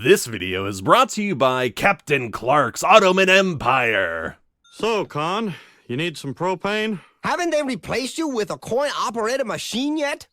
This video is brought to you by Captain Clark's Ottoman Empire. So, Kahn, you need some propane? Haven't they replaced you with a coin-operated machine yet?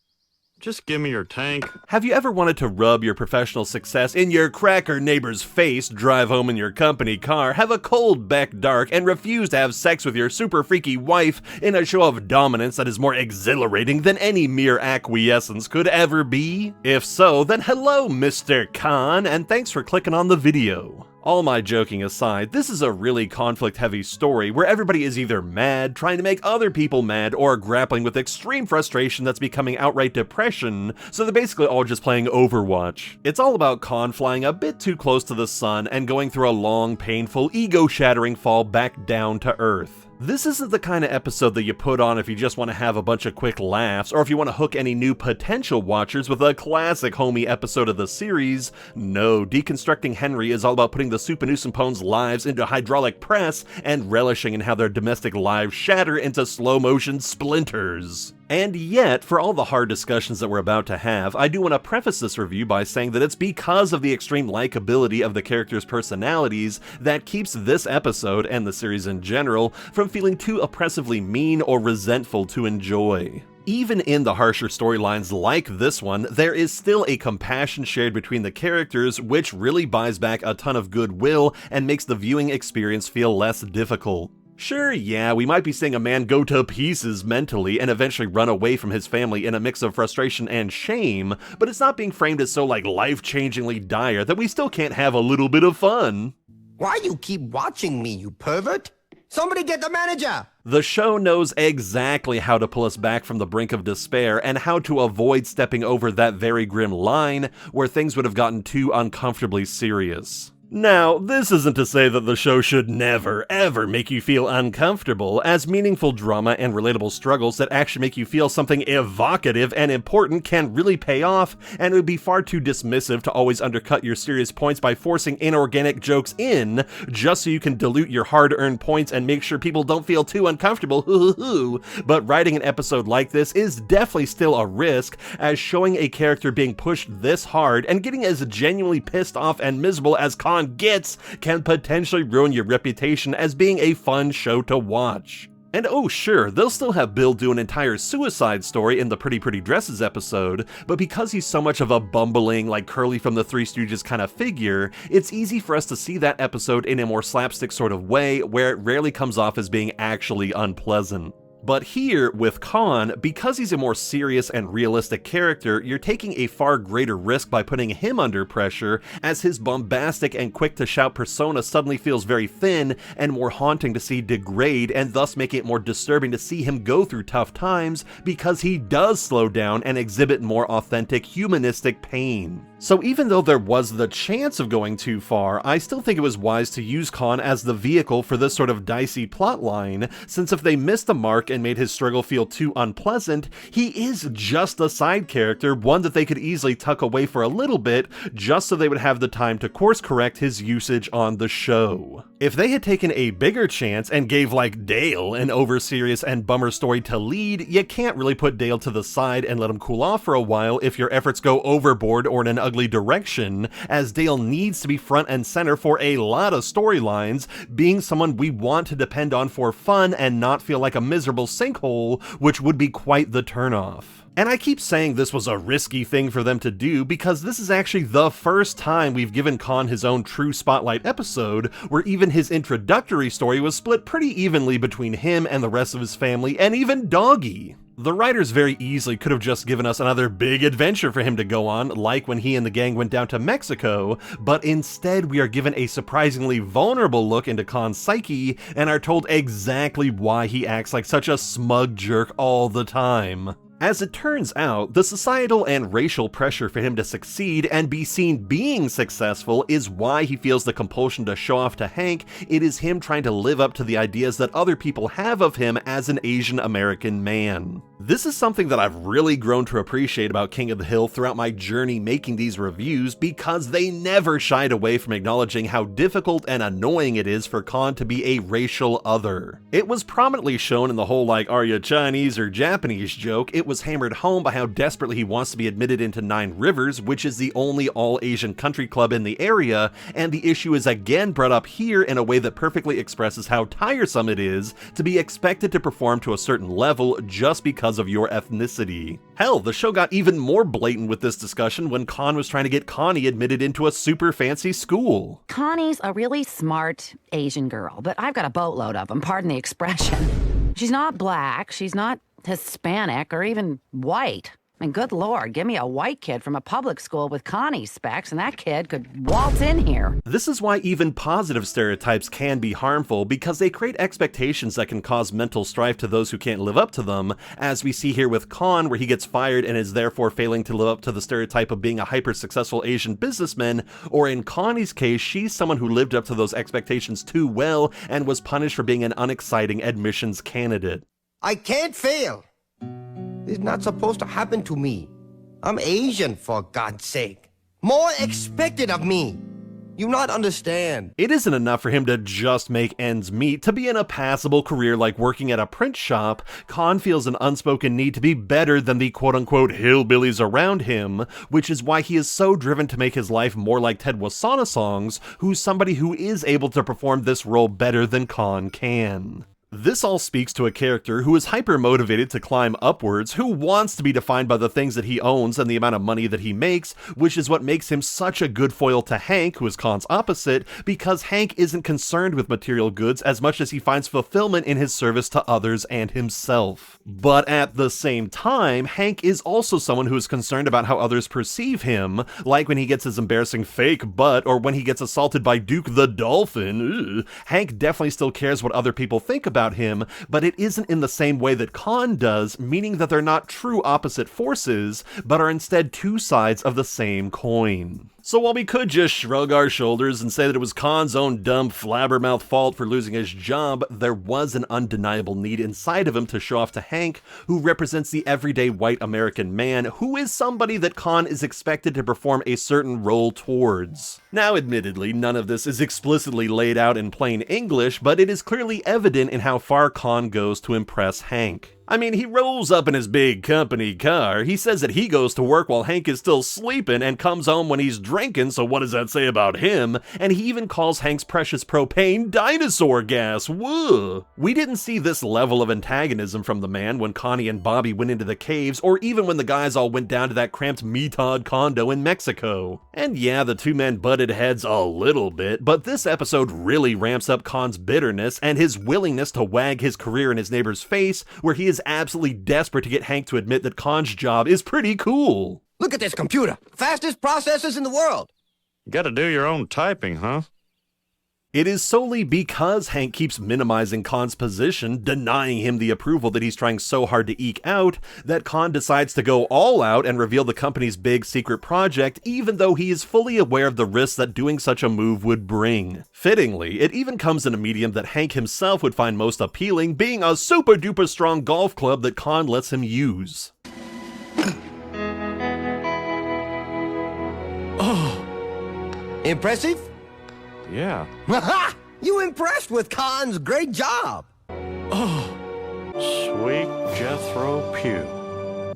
Just give me your tank. Have you ever wanted to rub your professional success in your cracker neighbor's face, drive home in your company car, have a cold back dark, and refuse to have sex with your super freaky wife in a show of dominance that is more exhilarating than any mere acquiescence could ever be? If so, then hello, Mr. Kahn, and thanks for clicking on the video. All my joking aside, this is a really conflict-heavy story where everybody is either mad, trying to make other people mad, or grappling with extreme frustration that's becoming outright depression, so they're basically all just playing Overwatch. It's all about Kahn flying a bit too close to the sun and going through a long, painful, ego-shattering fall back down to Earth. This isn't the kind of episode that you put on if you just want to have a bunch of quick laughs, or if you want to hook any new potential watchers with a classic homie episode of the series. No, Deconstructing Henry is all about putting the Supernusumpones' lives into hydraulic press and relishing in how their domestic lives shatter into slow-motion splinters. And yet, for all the hard discussions that we're about to have, I do want to preface this review by saying that it's because of the extreme likability of the characters' personalities that keeps this episode, and the series in general, from feeling too oppressively mean or resentful to enjoy. Even in the harsher storylines like this one, there is still a compassion shared between the characters, which really buys back a ton of goodwill and makes the viewing experience feel less difficult. Sure, yeah, we might be seeing a man go to pieces mentally and eventually run away from his family in a mix of frustration and shame, but it's not being framed as so life-changingly dire that we still can't have a little bit of fun. Why you keep watching me, you pervert? Somebody get the manager! The show knows exactly how to pull us back from the brink of despair and how to avoid stepping over that very grim line where things would have gotten too uncomfortably serious. Now, this isn't to say that the show should never, ever make you feel uncomfortable, as meaningful drama and relatable struggles that actually make you feel something evocative and important can really pay off, and it would be far too dismissive to always undercut your serious points by forcing inorganic jokes in, just so you can dilute your hard-earned points and make sure people don't feel too uncomfortable, But writing an episode like this is definitely still a risk, as showing a character being pushed this hard and getting as genuinely pissed off and miserable as Kahn gets can potentially ruin your reputation as being a fun show to watch. And oh sure, they'll still have Bill do an entire suicide story in the Pretty Dresses episode, but because he's so much of a bumbling, like Curly from the Three Stooges kind of figure, it's easy for us to see that episode in a more slapstick sort of way, where it rarely comes off as being actually unpleasant. But here, with Kahn, because he's a more serious and realistic character, you're taking a far greater risk by putting him under pressure, as his bombastic and quick-to-shout persona suddenly feels very thin and more haunting to see degrade, and thus making it more disturbing to see him go through tough times, because he does slow down and exhibit more authentic, humanistic pain. So even though there was the chance of going too far, I still think it was wise to use Kahn as the vehicle for this sort of dicey plotline, since if they missed the mark and made his struggle feel too unpleasant, he is just a side character, one that they could easily tuck away for a little bit, just so they would have the time to course correct his usage on the show. If they had taken a bigger chance and gave like Dale an over-serious and bummer story to lead, you can't really put Dale to the side and let him cool off for a while if your efforts go overboard or in an ugly direction, as Dale needs to be front and center for a lot of storylines, being someone we want to depend on for fun and not feel like a miserable sinkhole, which would be quite the turnoff. And I keep saying this was a risky thing for them to do because this is actually the first time we've given Kahn his own true spotlight episode, where even his introductory story was split pretty evenly between him and the rest of his family, and even Doggy. The writers very easily could have just given us another big adventure for him to go on, like when he and the gang went down to Mexico, but instead we are given a surprisingly vulnerable look into Kahn's psyche, and are told exactly why he acts like such a smug jerk all the time. As it turns out, the societal and racial pressure for him to succeed and be seen being successful is why he feels the compulsion to show off to Hank. It is him trying to live up to the ideas that other people have of him as an Asian American man. This is something that I've really grown to appreciate about King of the Hill throughout my journey making these reviews, because they never shied away from acknowledging how difficult and annoying it is for Kahn to be a racial other. It was prominently shown in the whole like, are you Chinese or Japanese joke. It was hammered home by how desperately he wants to be admitted into Nine Rivers, which is the only all-Asian country club in the area, and the issue is again brought up here in a way that perfectly expresses how tiresome it is to be expected to perform to a certain level just because of your ethnicity. Hell, the show got even more blatant with this discussion when Kahn was trying to get Connie admitted into a super fancy school. Connie's a really smart Asian girl, but I've got a boatload of them, pardon the expression. She's not black, she's not Hispanic, or even white. I mean, good lord, give me a white kid from a public school with Connie's specs, and that kid could waltz in here. This is why even positive stereotypes can be harmful, because they create expectations that can cause mental strife to those who can't live up to them, as we see here with Kahn, where he gets fired and is therefore failing to live up to the stereotype of being a hyper-successful Asian businessman, or in Connie's case, she's someone who lived up to those expectations too well and was punished for being an unexciting admissions candidate. I can't fail. This is not supposed to happen to me. I'm Asian, for God's sake. More expected of me. You not understand. It isn't enough for him to just make ends meet. To be in a passable career like working at a print shop, Kahn feels an unspoken need to be better than the quote-unquote hillbillies around him, which is why he is so driven to make his life more like Ted Wasana-song's, who's somebody who is able to perform this role better than Kahn can. This all speaks to a character who is hyper-motivated to climb upwards, who wants to be defined by the things that he owns and the amount of money that he makes, which is what makes him such a good foil to Hank, who is Kahn's opposite, because Hank isn't concerned with material goods as much as he finds fulfillment in his service to others and himself. But at the same time, Hank is also someone who is concerned about how others perceive him, like when he gets his embarrassing fake butt, or when he gets assaulted by Duke the Dolphin. Ugh. Hank definitely still cares what other people think about him, but it isn't in the same way that Kahn does, meaning that they're not true opposite forces, but are instead two sides of the same coin. So while we could just shrug our shoulders and say that it was Kahn's own dumb flabbermouth fault for losing his job, there was an undeniable need inside of him to show off to Hank, who represents the everyday white American man, who is somebody that Kahn is expected to perform a certain role towards. Now, admittedly, none of this is explicitly laid out in plain English, but it is clearly evident in how far Kahn goes to impress Hank. I mean, he rolls up in his big company car, he says that he goes to work while Hank is still sleeping and comes home when he's drinking, so what does that say about him? And he even calls Hank's precious propane dinosaur gas, whoa! We didn't see this level of antagonism from the man when Connie and Bobby went into the caves, or even when the guys all went down to that cramped Metod condo in Mexico. And yeah, the two men butted heads a little bit, but this episode really ramps up Kahn's bitterness and his willingness to wag his career in his neighbor's face, where he is absolutely desperate to get Hank to admit that Kahn's job is pretty cool. Look at this computer. Fastest processors in the world. You gotta do your own typing, huh? It is solely because Hank keeps minimizing Kahn's position, denying him the approval that he's trying so hard to eke out, that Kahn decides to go all out and reveal the company's big secret project, even though he is fully aware of the risks that doing such a move would bring. Fittingly, it even comes in a medium that Hank himself would find most appealing, being a super duper strong golf club that Kahn lets him use. Impressive? Yeah. You impressed with Kahn's great job. Sweet Jethro Pugh.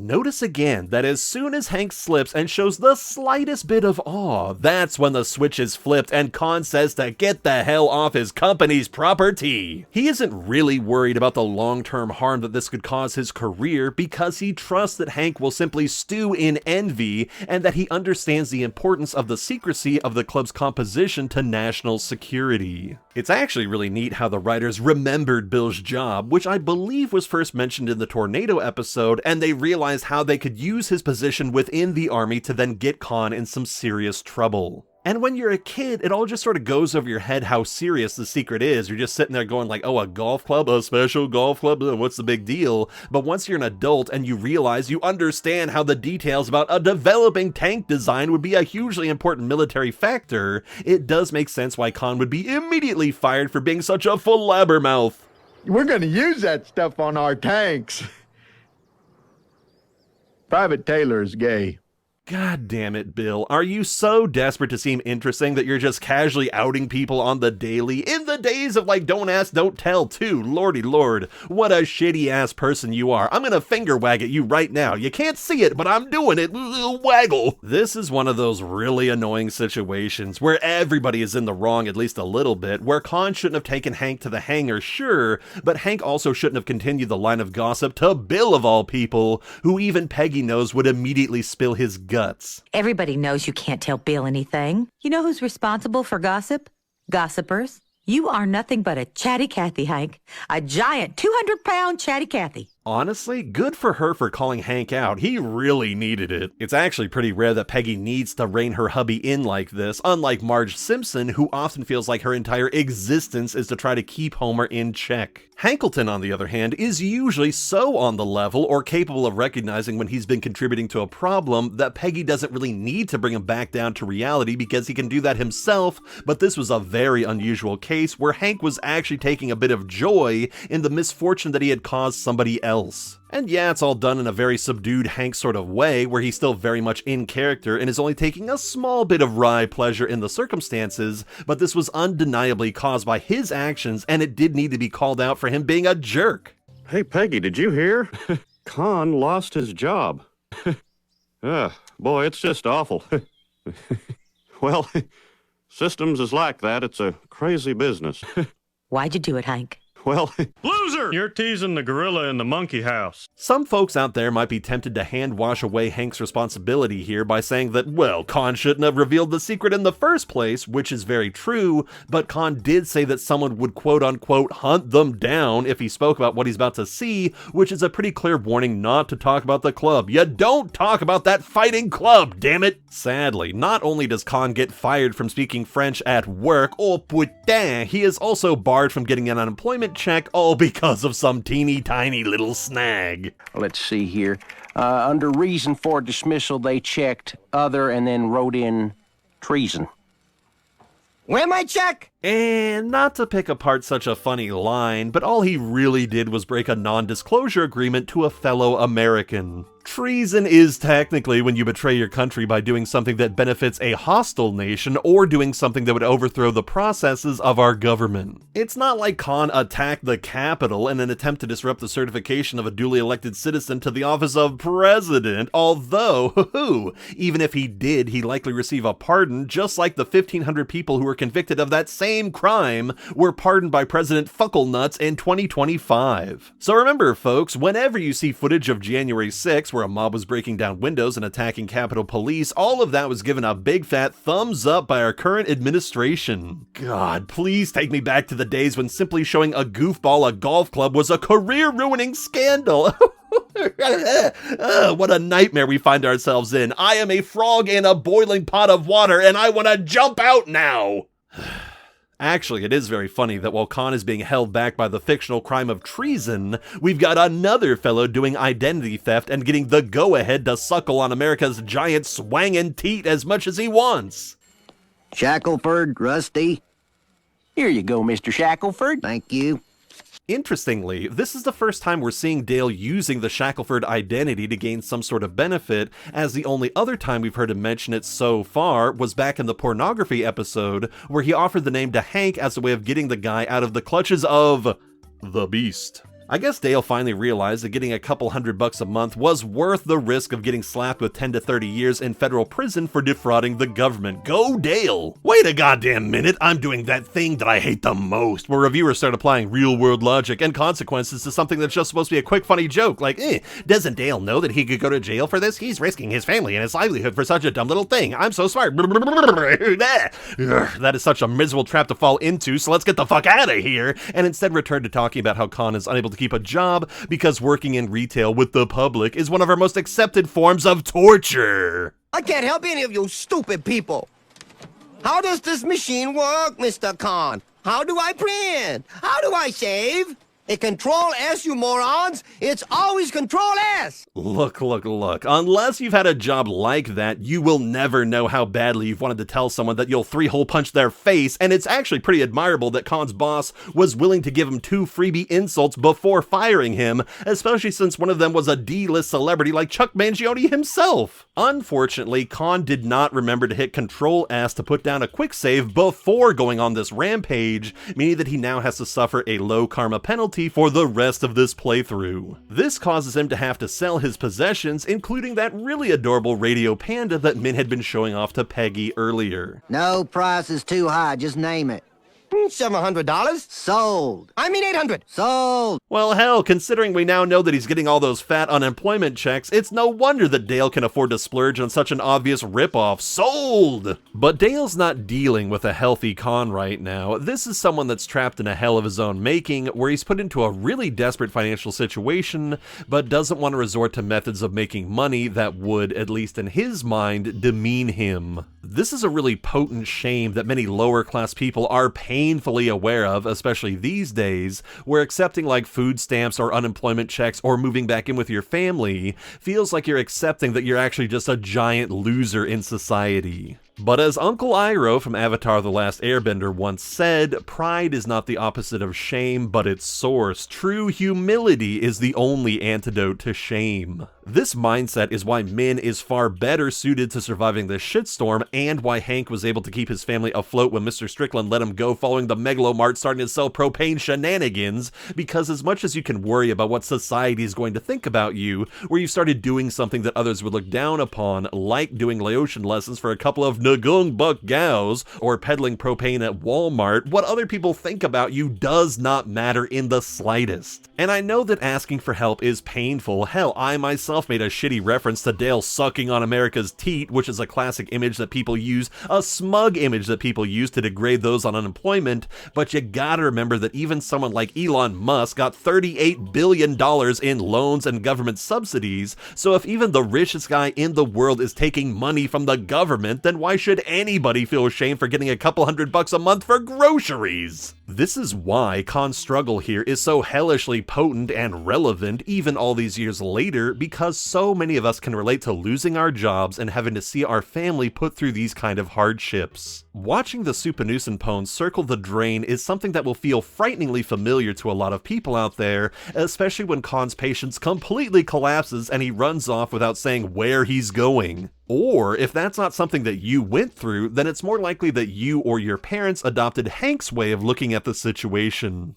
Notice again that as soon as Hank slips and shows the slightest bit of awe, that's when the switch is flipped and Kahn says to get the hell off his company's property. He isn't really worried about the long-term harm that this could cause his career because he trusts that Hank will simply stew in envy and that he understands the importance of the secrecy of the club's composition to national security. It's actually really neat how the writers remembered Bill's job, which I believe was first mentioned in the tornado episode, and they realized how they could use his position within the army to then get Kahn in some serious trouble. And when you're a kid, it all just sort of goes over your head how serious the secret is. You're just sitting there going like, oh, a golf club, a special golf club, what's the big deal? But once you're an adult and you realize you understand how the details about a developing tank design would be a hugely important military factor, it does make sense why Kahn would be immediately fired for being such a flabbermouth. We're gonna use that stuff on our tanks. Private Taylor is gay. God damn it, Bill. Are you so desperate to seem interesting that you're just casually outing people on the daily? In the days of, like, don't ask, don't tell, too. Lordy lord, what a shitty-ass person you are. I'm gonna finger wag at you right now. You can't see it, but I'm doing it. Waggle. This is one of those really annoying situations where everybody is in the wrong at least a little bit, where Kahn shouldn't have taken Hank to the hangar, sure, but Hank also shouldn't have continued the line of gossip to Bill of all people, who even Peggy knows would immediately spill his guts. Everybody knows you can't tell Bill anything. You know who's responsible for gossip? Gossipers. You are nothing but a chatty Cathy, Hank. A giant 200-pound chatty Cathy. Honestly, good for her for calling Hank out. He really needed it. It's actually pretty rare that Peggy needs to rein her hubby in like this, unlike Marge Simpson, who often feels like her entire existence is to try to keep Homer in check. Hankleton, on the other hand, is usually so on the level or capable of recognizing when he's been contributing to a problem that Peggy doesn't really need to bring him back down to reality because he can do that himself, but this was a very unusual case where Hank was actually taking a bit of joy in the misfortune that he had caused somebody else. And yeah, it's all done in a very subdued Hank sort of way, where he's still very much in character and is only taking a small bit of wry pleasure in the circumstances, but this was undeniably caused by his actions, and it did need to be called out for him being a jerk. Hey, Peggy, did you hear? Kahn lost his job. Boy, it's just awful. Well, systems is like that. It's a crazy business. Why'd you do it, Hank? Well, loser! You're teasing the gorilla in the monkey house. Some folks out there might be tempted to hand wash away Hank's responsibility here by saying that, well, Kahn shouldn't have revealed the secret in the first place, which is very true, but Kahn did say that someone would quote-unquote hunt them down if he spoke about what he's about to see, which is a pretty clear warning not to talk about the club. You don't talk about that fighting club, damn it! Sadly, not only does Kahn get fired from speaking French at work, oh putain, he is also barred from getting an unemployment check, all because of some teeny tiny little snag. Let's see here. Under reason for dismissal, they checked other and then wrote in treason. Where my check? And not to pick apart such a funny line, but all he really did was break a non-disclosure agreement to a fellow American. Treason is technically when you betray your country by doing something that benefits a hostile nation or doing something that would overthrow the processes of our government. It's not like Kahn attacked the Capitol in an attempt to disrupt the certification of a duly elected citizen to the office of president, although, even if he did, he'd likely receive a pardon, just like the 1,500 people who were convicted of that same crime were pardoned by President Fucklenuts in 2025. So remember, folks, whenever you see footage of January 6th, where a mob was breaking down windows and attacking Capitol Police, all of that was given a big fat thumbs up by our current administration. God, please take me back to the days when simply showing a goofball a golf club was a career-ruining scandal. What a nightmare we find ourselves in. I am a frog in a boiling pot of water, and I want to jump out now. Actually, it is very funny that while Kahn is being held back by the fictional crime of treason, we've got another fellow doing identity theft and getting the go-ahead to suckle on America's giant swangin' teat as much as he wants. Shackelford, Rusty. Here you go, Mr. Shackelford. Thank you. Interestingly, this is the first time we're seeing Dale using the Shackelford identity to gain some sort of benefit, as the only other time we've heard him mention it so far was back in the pornography episode, where he offered the name to Hank as a way of getting the guy out of the clutches of the Beast. I guess Dale finally realized that getting a couple $100 a month was worth the risk of getting slapped with 10 to 30 years in federal prison for defrauding the government. Go Dale! Wait a goddamn minute, I'm doing that thing that I hate the most, where reviewers start applying real-world logic and consequences to something that's just supposed to be a quick, funny joke, like, doesn't Dale know that he could go to jail for this? He's risking his family and his livelihood for such a dumb little thing. I'm so smart. That is such a miserable trap to fall into, so let's get the fuck out of here, and instead return to talking about how Kahn is unable to keep a job because working in retail with the public is one of our most accepted forms of torture. I can't help any of you stupid people. How does this machine work, Mr. Kahn? How do I print? How do I save? A Control S, you morons! It's always Control S! Look. Unless you've had a job like that, you will never know how badly you've wanted to tell someone that you'll three-hole punch their face, and it's actually pretty admirable that Kahn's boss was willing to give him 2 freebie insults before firing him, especially since one of them was a D-list celebrity like Chuck Mangione himself. Unfortunately, Kahn did not remember to hit Control S to put down a quick save before going on this rampage, meaning that he now has to suffer a low karma penalty for the rest of this playthrough. This causes him to have to sell his possessions, including that really adorable radio panda that Min had been showing off to Peggy earlier. No price is too high, just name it. $700? Sold. I mean 800. Sold. Well, hell, considering we now know that he's getting all those fat unemployment checks, it's no wonder that Dale can afford to splurge on such an obvious ripoff. Sold! But Dale's not dealing with a healthy Kahn right now. This is someone that's trapped in a hell of his own making, where he's put into a really desperate financial situation, but doesn't want to resort to methods of making money that would, at least in his mind, demean him. This is a really potent shame that many lower class people are painfully aware of, especially these days, where accepting like food stamps or unemployment checks or moving back in with your family feels like you're accepting that you're actually just a giant loser in society. But as Uncle Iroh from Avatar: The Last Airbender once said, pride is not the opposite of shame, but its source. True humility is the only antidote to shame. This mindset is why Min is far better suited to surviving this shitstorm, and why Hank was able to keep his family afloat when Mr. Strickland let him go following the Megalomart starting to sell propane shenanigans, because as much as you can worry about what society is going to think about you, where you started doing something that others would look down upon, like doing Laotian lessons for a couple of Nagung buck gals, or peddling propane at Walmart, what other people think about you does not matter in the slightest. And I know that asking for help is painful. Hell, I myself made a shitty reference to Dale sucking on America's teat, which is a classic image that people use, a smug image that people use to degrade those on unemployment, but you gotta remember that even someone like Elon Musk got $38 billion in loans and government subsidies, so if even the richest guy in the world is taking money from the government, then why should anybody feel ashamed for getting a couple $100 a month for groceries? This is why Kahn's struggle here is so hellishly potent and relevant even all these years later, because so many of us can relate to losing our jobs and having to see our family put through these kind of hardships. Watching the Supanusenpone circle the drain is something that will feel frighteningly familiar to a lot of people out there, especially when Kahn's patience completely collapses and he runs off without saying where he's going. Or, if that's not something that you went through, then it's more likely that you or your parents adopted Hank's way of looking at the situation.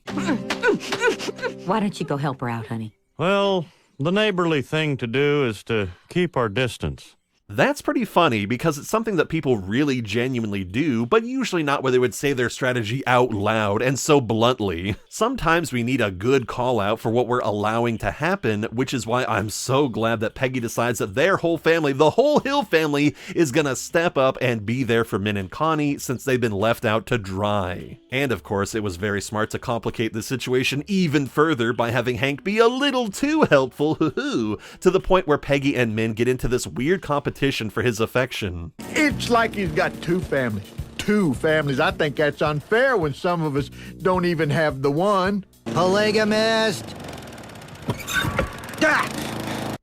Why don't you go help her out, honey? Well, the neighborly thing to do is to keep our distance. That's pretty funny because it's something that people really genuinely do, but usually not where they would say their strategy out loud and so bluntly. Sometimes we need a good call out for what we're allowing to happen, which is why I'm so glad that Peggy decides that their whole family, the whole Hill family, is gonna step up and be there for Min and Connie since they've been left out to dry. And of course, it was very smart to complicate the situation even further by having Hank be a little too helpful, to the point where Peggy and Min get into this weird competition for his affection. It's like he's got two families. Two families. I think that's unfair when some of us don't even have the one. Polygamist.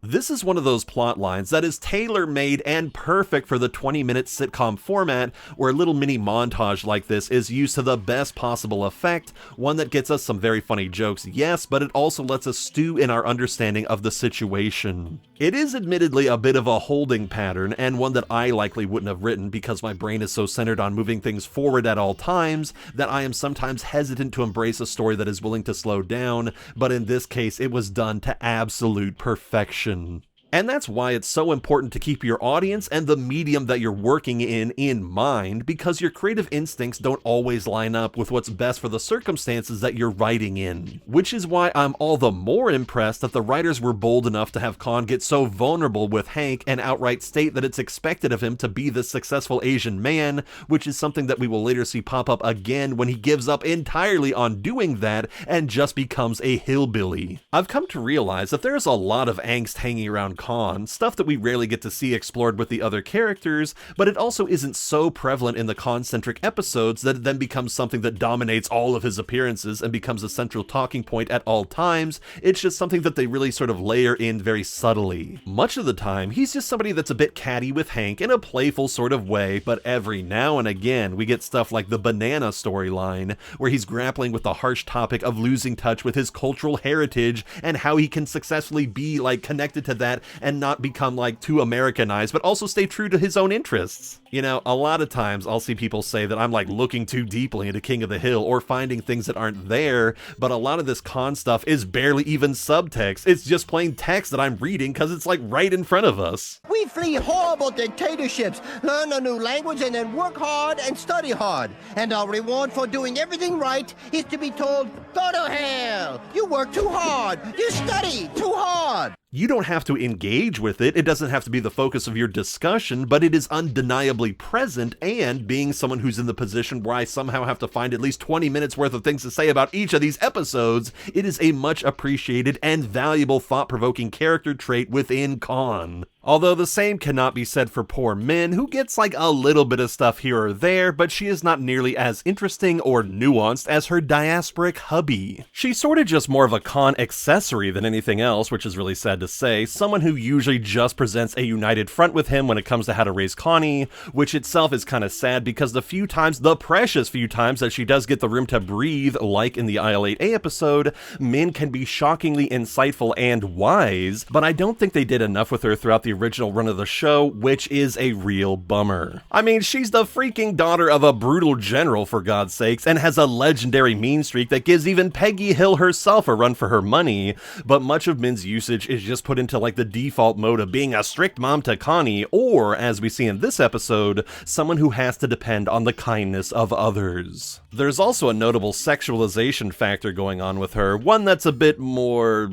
This is one of those plot lines that is tailor-made and perfect for the 20-minute sitcom format, where a little mini montage like this is used to the best possible effect, one that gets us some very funny jokes, yes, but it also lets us stew in our understanding of the situation. It is admittedly a bit of a holding pattern, and one that I likely wouldn't have written because my brain is so centered on moving things forward at all times that I am sometimes hesitant to embrace a story that is willing to slow down, but in this case it was done to absolute perfection. And that's why it's so important to keep your audience and the medium that you're working in mind, because your creative instincts don't always line up with what's best for the circumstances that you're writing in. Which is why I'm all the more impressed that the writers were bold enough to have Kahn get so vulnerable with Hank and outright state that it's expected of him to be this successful Asian man, which is something that we will later see pop up again when he gives up entirely on doing that and just becomes a hillbilly. I've come to realize that there's a lot of angst hanging around Kahn, stuff that we rarely get to see explored with the other characters, but it also isn't so prevalent in the Kahn-centric episodes that it then becomes something that dominates all of his appearances and becomes a central talking point at all times. It's just something that they really sort of layer in very subtly. Much of the time, he's just somebody that's a bit catty with Hank in a playful sort of way, but every now and again we get stuff like the banana storyline, where he's grappling with the harsh topic of losing touch with his cultural heritage and how he can successfully be like connected to that and not become like too Americanized, but also stay true to his own interests. You know, a lot of times I'll see people say that I'm like looking too deeply into King of the Hill or finding things that aren't there, but a lot of this Kahn stuff is barely even subtext. It's just plain text that I'm reading because it's like right in front of us. We flee horrible dictatorships, learn a new language, and then work hard and study hard. And our reward for doing everything right is to be told, go to hell. You work too hard. You study too hard. You don't have to engage with it, it doesn't have to be the focus of your discussion, but it is undeniably present, and being someone who's in the position where I somehow have to find at least 20 minutes worth of things to say about each of these episodes, it is a much appreciated and valuable thought-provoking character trait within Kahn. Although the same cannot be said for poor Min, who gets like a little bit of stuff here or there, but she is not nearly as interesting or nuanced as her diasporic hubby. She's sort of just more of a Kahn accessory than anything else, which is really sad to say, someone who usually just presents a united front with him when it comes to how to raise Connie, which itself is kind of sad because the precious few times that she does get the room to breathe, like in the IL-8A episode, Min can be shockingly insightful and wise, but I don't think they did enough with her throughout the original run of the show, which is a real bummer. I mean, she's the freaking daughter of a brutal general, for God's sakes, and has a legendary mean streak that gives even Peggy Hill herself a run for her money, but much of Min's usage is just put into like the default mode of being a strict mom to Connie, or, as we see in this episode, someone who has to depend on the kindness of others. There's also a notable sexualization factor going on with her, one that's a bit more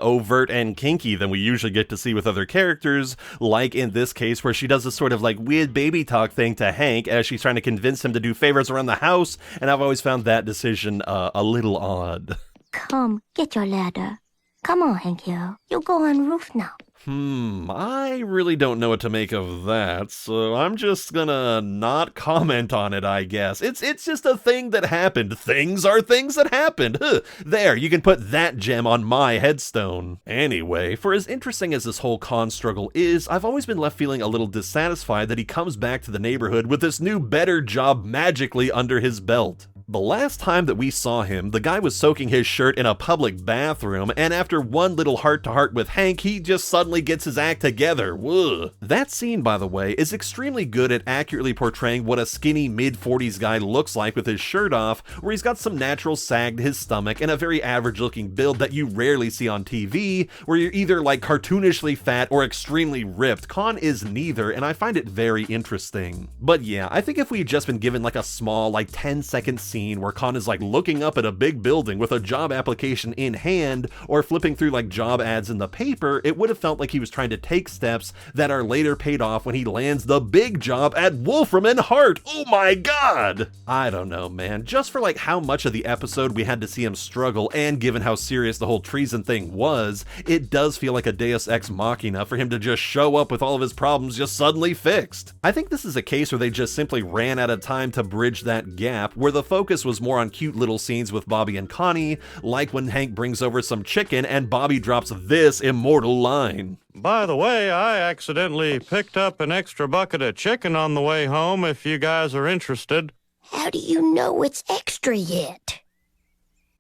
overt and kinky than we usually get to see with other characters, like in this case where she does this sort of like weird baby talk thing to Hank as she's trying to convince him to do favors around the house, and I've always found that decision a little odd. Come, get your ladder. Come on, Hanky. You go on roof now. I really don't know what to make of that, so I'm just gonna not comment on it, I guess. It's just a thing that happened. Things are things that happened. There, you can put that gem on my headstone. Anyway, for as interesting as this whole Kahn struggle is, I've always been left feeling a little dissatisfied that he comes back to the neighborhood with this new better job magically under his belt. The last time that we saw him, the guy was soaking his shirt in a public bathroom, and after one little heart-to-heart with Hank, he just suddenly gets his act together. Ugh. That scene, by the way, is extremely good at accurately portraying what a skinny mid-40s guy looks like with his shirt off, where he's got some natural sag to his stomach and a very average-looking build that you rarely see on TV, where you're either like cartoonishly fat or extremely ripped. Kahn is neither, and I find it very interesting. But yeah, I think if we had just been given like a small, like 10-second scene where Kahn is like looking up at a big building with a job application in hand or flipping through like job ads in the paper, it would have felt like he was trying to take steps that are later paid off when he lands the big job at Wolfram and Hart. Oh my god! I don't know, man. Just for like how much of the episode we had to see him struggle, and given how serious the whole treason thing was, it does feel like a Deus Ex Machina for him to just show up with all of his problems just suddenly fixed. I think this is a case where they just simply ran out of time to bridge that gap, where the focus was more on cute little scenes with Bobby and Connie, like when Hank brings over some chicken and Bobby drops this immortal line. By the way, I accidentally picked up an extra bucket of chicken on the way home if you guys are interested. How do you know it's extra yet?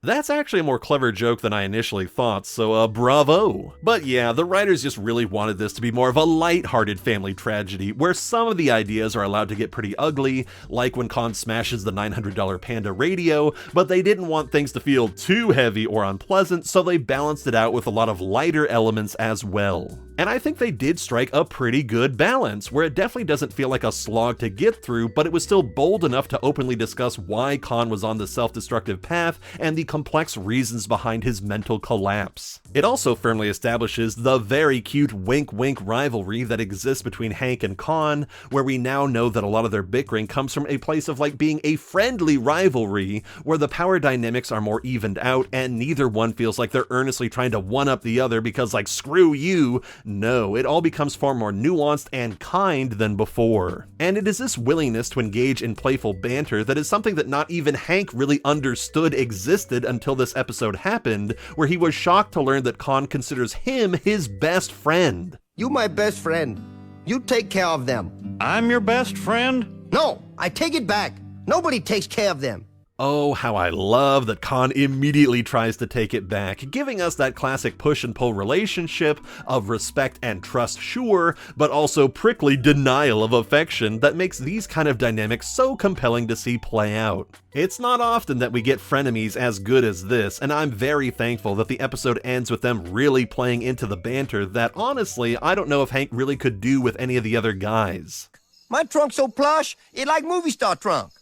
That's actually a more clever joke than I initially thought, so bravo. But yeah, the writers just really wanted this to be more of a light-hearted family tragedy, where some of the ideas are allowed to get pretty ugly, like when Kahn smashes the $900 Panda radio, but they didn't want things to feel too heavy or unpleasant, so they balanced it out with a lot of lighter elements as well. And I think they did strike a pretty good balance, where it definitely doesn't feel like a slog to get through, but it was still bold enough to openly discuss why Kahn was on the self-destructive path and the complex reasons behind his mental collapse. It also firmly establishes the very cute wink-wink rivalry that exists between Hank and Kahn, where we now know that a lot of their bickering comes from a place of like being a friendly rivalry, where the power dynamics are more evened out and neither one feels like they're earnestly trying to one-up the other because like screw you. no, it all becomes far more nuanced and kind than before. And it is this willingness to engage in playful banter that is something that not even Hank really understood existed until this episode happened, where he was shocked to learn that Kahn considers him his best friend. You my best friend. You take care of them. I'm your best friend? No, I take it back. Nobody takes care of them. Oh, how I love that Kahn immediately tries to take it back, giving us that classic push and pull relationship of respect and trust, sure, but also prickly denial of affection that makes these kind of dynamics so compelling to see play out. It's not often that we get frenemies as good as this, and I'm very thankful that the episode ends with them really playing into the banter that, honestly, I don't know if Hank really could do with any of the other guys. My trunk's so plush, it like movie star trunk.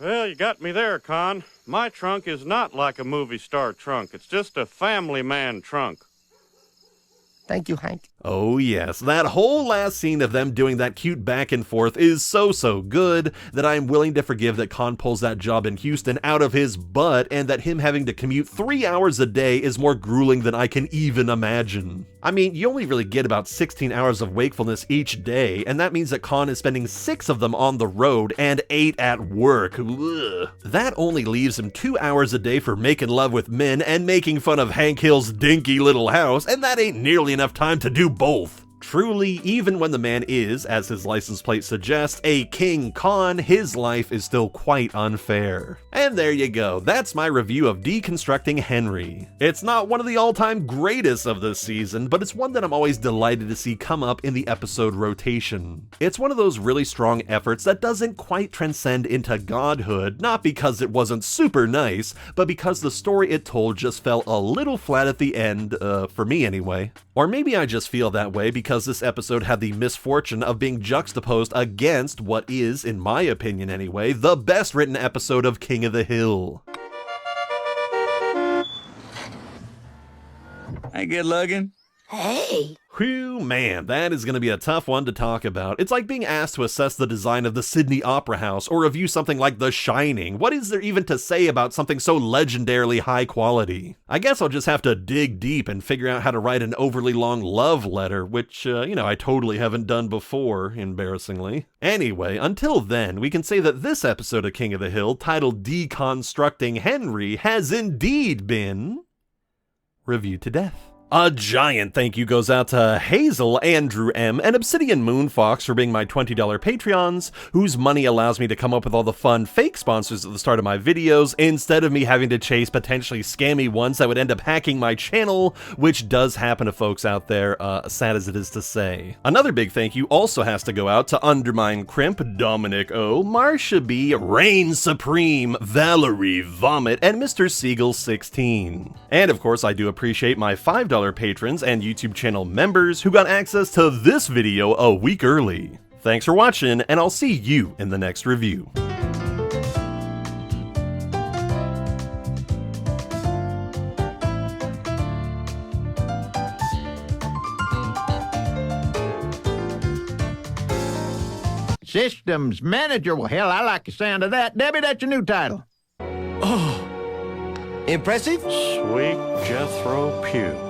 Well, you got me there, Kahn. My trunk is not like a movie star trunk. It's just a family man trunk. Thank you, Hank. Oh yes, that whole last scene of them doing that cute back and forth is so good that I'm willing to forgive that Kahn pulls that job in Houston out of his butt and that him having to commute 3 hours a day is more grueling than I can even imagine. I mean, you only really get about 16 hours of wakefulness each day, and that means that Kahn is spending 6 of them on the road and 8 at work. Ugh. That only leaves him 2 hours a day for making love with men and making fun of Hank Hill's dinky little house, and that ain't nearly enough time to do both. Truly, even when the man is, as his license plate suggests, a King Kahn, his life is still quite unfair. And there you go, that's my review of Deconstructing Henry. It's not one of the all-time greatest of this season, but it's one that I'm always delighted to see come up in the episode rotation. It's one of those really strong efforts that doesn't quite transcend into godhood, not because it wasn't super nice, but because the story it told just fell a little flat at the end, for me anyway. Or maybe I just feel that way because this episode had the misfortune of being juxtaposed against what is, in my opinion anyway, the best written episode of King of the Hill. Hey, good looking. Hey. Whew, man, that is going to be a tough one to talk about. It's like being asked to assess the design of the Sydney Opera House or review something like The Shining. What is there even to say about something so legendarily high quality? I guess I'll just have to dig deep and figure out how to write an overly long love letter, which, I totally haven't done before, embarrassingly. Anyway, until then, we can say that this episode of King of the Hill, titled Deconstructing Henry, has indeed been reviewed to death. A giant thank you goes out to Hazel, Andrew M, and Obsidian Moonfox for being my $20 Patreons, whose money allows me to come up with all the fun fake sponsors at the start of my videos, instead of me having to chase potentially scammy ones that would end up hacking my channel, which does happen to folks out there, sad as it is to say. Another big thank you also has to go out to Undermine Crimp, Dominic O, Marsha B, Reign Supreme, Valerie Vomit, and Mr. Siegel 16. And of course, I do appreciate my $5 patrons and YouTube channel members who got access to this video a week early. Thanks for watching, and I'll see you in the next review. Systems manager. Well, hell, I like the sound of that. Debbie, that's your new title. Impressive? Sweet Jethro Pugh.